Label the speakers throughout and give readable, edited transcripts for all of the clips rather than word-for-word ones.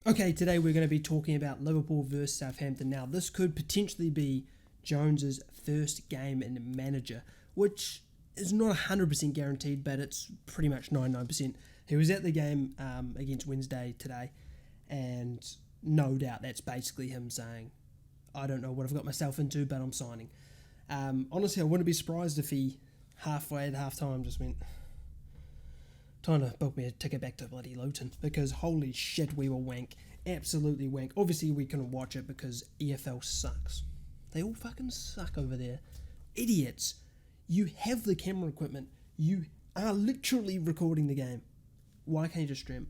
Speaker 1: Okay, today we're going to be talking about Liverpool versus Southampton. Now, this could potentially be Jones's first game in manager, which is not 100% guaranteed, but it's pretty much 99%. He was at the game against Wednesday today, and no doubt that's basically him saying, I don't know what I've got myself into, but I'm signing. Honestly, I wouldn't be surprised if he halfway at half-time just went, trying to book me a ticket back to bloody Luton, because holy shit, we were wank. Absolutely wank. Obviously, we couldn't watch it because EFL sucks. They all fucking suck over there. Idiots. You have the camera equipment. You are literally recording the game. Why can't you just stream?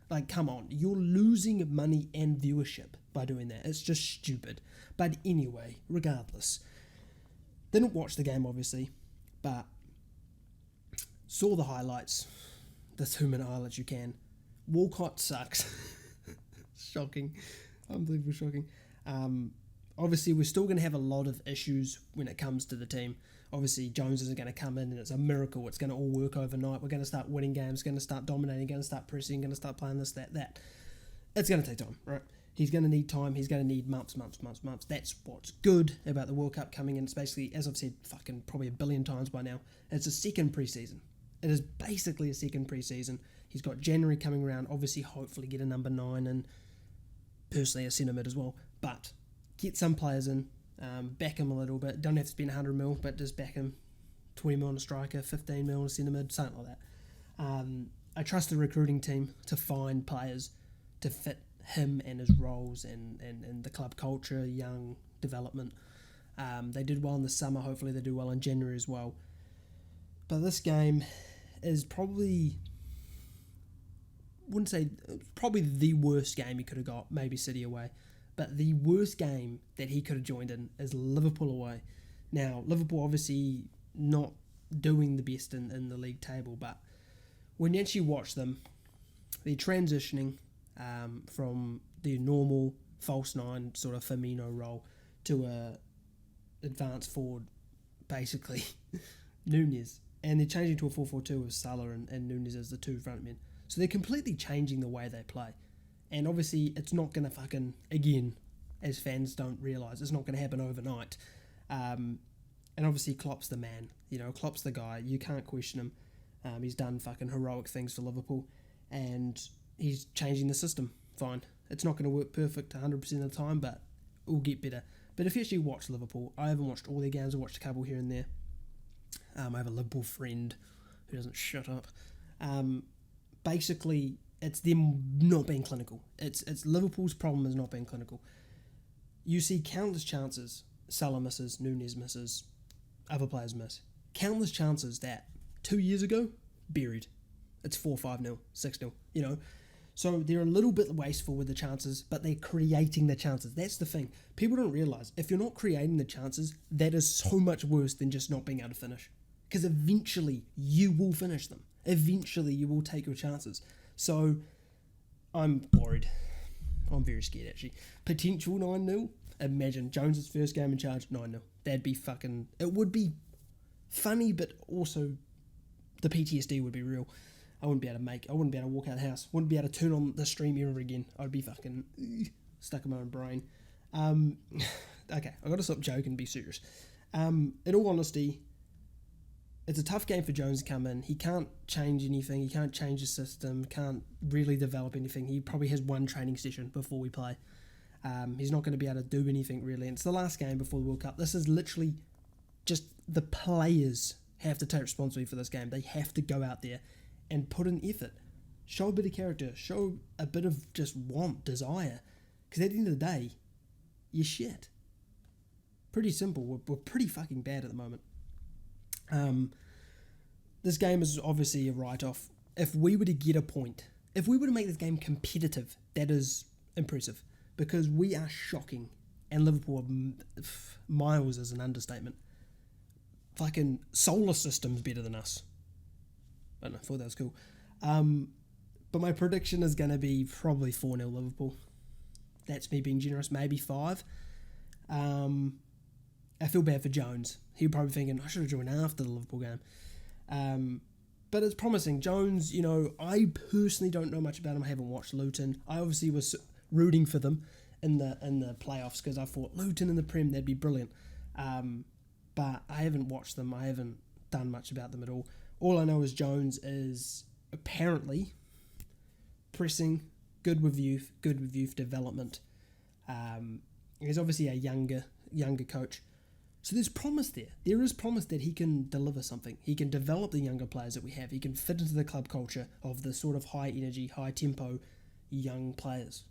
Speaker 1: Like, come on. You're losing money and viewership by doing that. It's just stupid. But anyway, regardless. Didn't watch the game, obviously, but saw the highlights, the 2-minute highlights you can. Walcott sucks. Shocking. Unbelievable shocking. Obviously, we're still going to have a lot of issues when it comes to the team. Obviously, Jones isn't going to come in and it's a miracle. It's going to all work overnight. We're going to start winning games, going to start dominating, going to start pressing, going to start playing this, that. It's going to take time, right? He's going to need time. He's going to need months. That's what's good about the World Cup coming in. It's basically, as I've said fucking probably a billion times by now, it's a second preseason. It is basically a second preseason. He's got January coming around. Obviously, hopefully get a number 9 and personally a centre mid as well. But get some players in, back him a little bit. Don't have to spend 100 mil, but just back him 20 mil on a striker, 15 mil on a centre mid, something like that. I trust the recruiting team to find players to fit him and his roles and the club culture, young development. They did well in the summer. Hopefully they do well in January as well. But this game is probably, wouldn't say, probably the worst game he could have got, maybe City away. But the worst game that he could have joined in is Liverpool away. Now, Liverpool obviously not doing the best in the league table, but when you actually watch them, they're transitioning from the normal false 9 sort of Firmino role to a advanced forward, basically, Nunez. And they're changing to a 4-4-2 with Salah and Nunez as the two front men. So they're completely changing the way they play. And obviously, it's not going to fucking, again, as fans don't realise, it's not going to happen overnight. And obviously, Klopp's the man. You know, Klopp's the guy. You can't question him. He's done fucking heroic things for Liverpool. And he's changing the system. Fine. It's not going to work perfect 100% of the time, but it will get better. But if you actually watch Liverpool, I haven't watched all their games. I watched a couple here and there. I have a Liverpool friend who doesn't shut up. Basically, it's them not being clinical. It's Liverpool's problem is not being clinical. You see countless chances. Salah misses, Nunez misses, other players miss. Countless chances that 2 years ago, buried. It's 4-5-0, 6-0, you know. So they're a little bit wasteful with the chances, but they're creating the chances. That's the thing. People don't realise, if you're not creating the chances, that is so much worse than just not being able to finish. Because eventually, you will finish them. Eventually, you will take your chances. So, I'm worried. I'm very scared, actually. Potential 9-0. Imagine Jones' first game in charge, 9-0. That'd be fucking... It would be funny, but also the PTSD would be real. I wouldn't be able to walk out of the house. Wouldn't be able to turn on the stream ever again. I'd be fucking stuck in my own brain. Okay, I've got to stop joking and be serious. In all honesty, it's a tough game for Jones to come in. He can't change anything. He can't change the system. Can't really develop anything. He probably has one training session before we play. He's not going to be able to do anything really. And it's the last game before the World Cup. This is literally just the players have to take responsibility for this game. They have to go out there and put in effort. Show a bit of character. Show a bit of just want, desire. Because at the end of the day, you're shit. Pretty simple. We're pretty fucking bad at the moment. This game is obviously a write-off. If we were to get a point, if we were to make this game competitive, that is impressive. Because we are shocking. And Liverpool are miles is an understatement. Fucking solar system's better than us. I don't know, I thought that was cool. But my prediction is going to be probably 4-0 Liverpool. That's me being generous, maybe 5. I feel bad for Jones. He was probably thinking, I should have joined after the Liverpool game. But it's promising. Jones, I personally don't know much about him. I haven't watched Luton. I obviously was rooting for them in the playoffs because I thought Luton in the Prem, that'd be brilliant. But I haven't watched them. I haven't done much about them at all. All I know is Jones is apparently pressing, good with youth development. He's obviously a younger coach. So there's promise there. There is promise that he can deliver something. He can develop the younger players that we have. He can fit into the club culture of the sort of high energy, high tempo young players.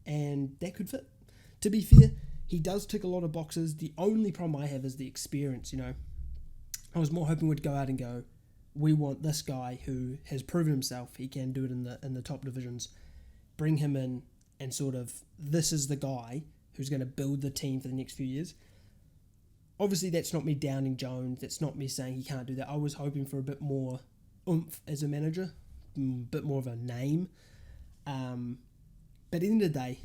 Speaker 1: And that could fit. To be fair, he does tick a lot of boxes. The only problem I have is the experience, I was more hoping we'd go out and go, we want this guy who has proven himself. He can do it in the top divisions. Bring him in and sort of, this is the guy who's going to build the team for the next few years. Obviously, that's not me downing Jones. That's not me saying he can't do that. I was hoping for a bit more oomph as a manager, a bit more of a name. But at the end of the day,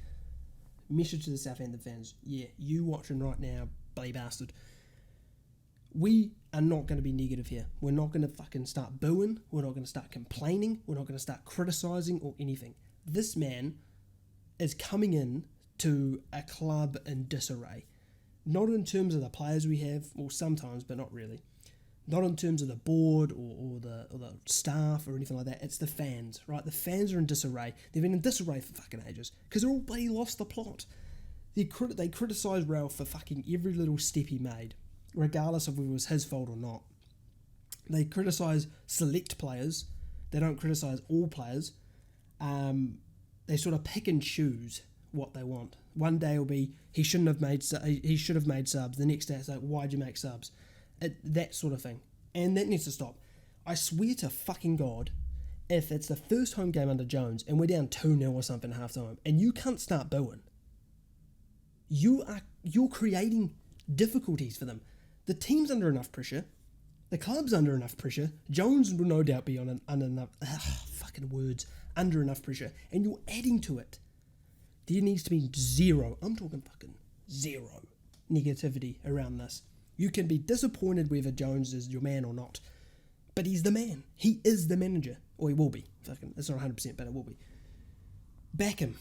Speaker 1: message to the Southampton fans, yeah, you watching right now, bloody bastard, we are not going to be negative here. We're not going to fucking start booing. We're not going to start complaining. We're not going to start criticising or anything. This man is coming in to a club in disarray. Not in terms of the players we have, well, sometimes, but not really. Not in terms of the board or the staff or anything like that. It's the fans, right? The fans are in disarray. They've been in disarray for fucking ages because they're all bloody lost the plot. They criticise Ralph for fucking every little step he made, regardless of whether it was his fault or not. They criticise select players. They don't criticise all players. They sort of pick and choose what they want. One day it'll be he should have made subs. The next day it's like, why'd you make subs? That sort of thing. And that needs to stop. I swear to fucking God, if it's the first home game under Jones and we're down 2-0 or something at half time and you can't start booing, you're creating difficulties for them. The team's under enough pressure. The club's under enough pressure. Jones will no doubt be under enough pressure. And you're adding to it. There needs to be zero, I'm talking fucking zero negativity around this. You can be disappointed whether Jones is your man or not, but he's the man. He is the manager, or he will be. Fucking, it's not 100%, but it will be. Back him.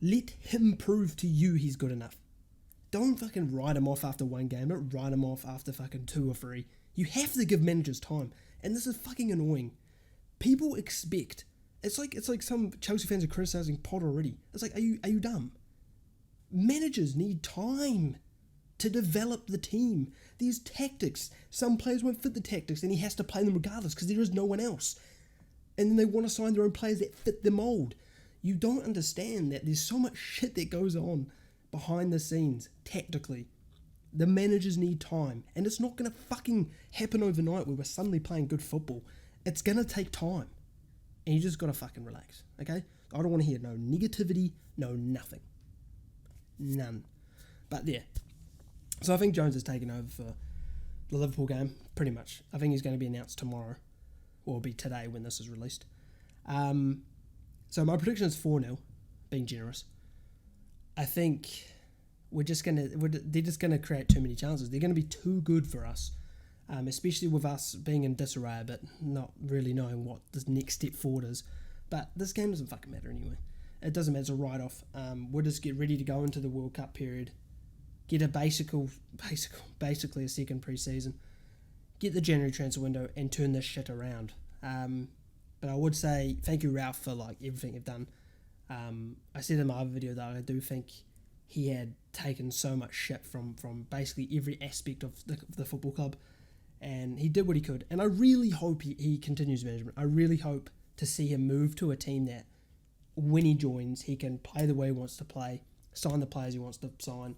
Speaker 1: Let him prove to you he's good enough. Don't fucking write him off after one game. Don't write him off after fucking 2 or 3. You have to give managers time, and this is fucking annoying. People expect. It's like some Chelsea fans are criticising Potter already. It's like, are you dumb? Managers need time to develop the team. There's tactics. Some players won't fit the tactics, and he has to play them regardless because there is no one else. And then they want to sign their own players that fit the mould. You don't understand that there's so much shit that goes on behind the scenes, tactically. The managers need time, and it's not going to fucking happen overnight where we're suddenly playing good football. It's going to take time. And you just got to fucking relax, okay? I don't want to hear no negativity, no nothing. None. But yeah. So I think Jones has taken over for the Liverpool game, pretty much. I think he's going to be announced tomorrow, or it'll be today when this is released. So my prediction is 4-0, being generous. I think they're just going to create too many chances. They're going to be too good for us. Especially with us being in disarray, but not really knowing what the next step forward is. But this game doesn't fucking matter anyway. It doesn't matter. It's a write-off. We'll just get ready to go into the World Cup period. Get a basically a second pre-season. Get the January transfer window and turn this shit around. But I would say thank you, Ralph, for everything you've done. I said in my other video that I do think he had taken so much shit from basically every aspect of the football club. And he did what he could. And I really hope he continues management. I really hope to see him move to a team that when he joins, he can play the way he wants to play, sign the players he wants to sign,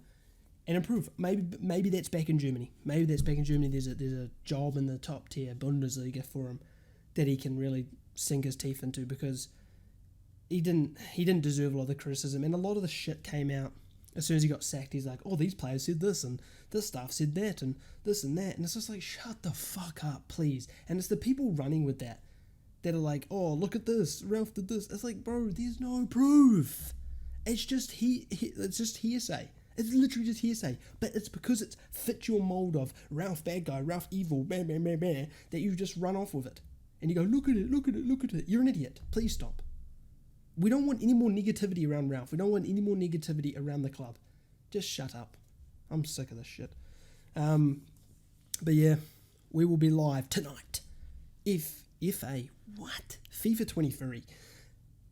Speaker 1: and improve. Maybe that's back in Germany. There's a job in the top tier Bundesliga for him that he can really sink his teeth into, because he didn't deserve a lot of the criticism. And a lot of the shit came out as soon as he got sacked. He's like, oh, these players said this, and this staff said that, and this and that. And it's just like, shut the fuck up, please. And it's the people running with that are like, oh, look at this, Ralph did this. It's like, bro, there's no proof. It's just it's just hearsay. It's literally just hearsay. But it's because it fits your mold of Ralph bad guy, Ralph evil, that you just run off with it. and you go, look at it, look at it, look at it. You're an idiot. Please stop. We don't want any more negativity around Ralph. We don't want any more negativity around the club. Just shut up. I'm sick of this shit. But yeah, we will be live tonight. FIFA 23.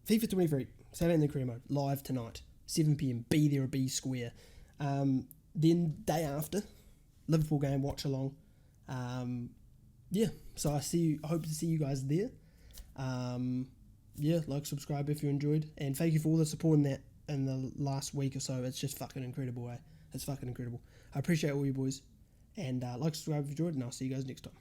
Speaker 1: FIFA 23, Southampton career mode, live tonight, 7 p.m. Be there or be square. Then day after, Liverpool game, watch along. Yeah, so I hope to see you guys there. Yeah, like, subscribe if you enjoyed, and thank you for all the support in the last week or so. It's just fucking incredible, eh? It's fucking incredible. I appreciate all you boys, and like, subscribe if you enjoyed, and I'll see you guys next time.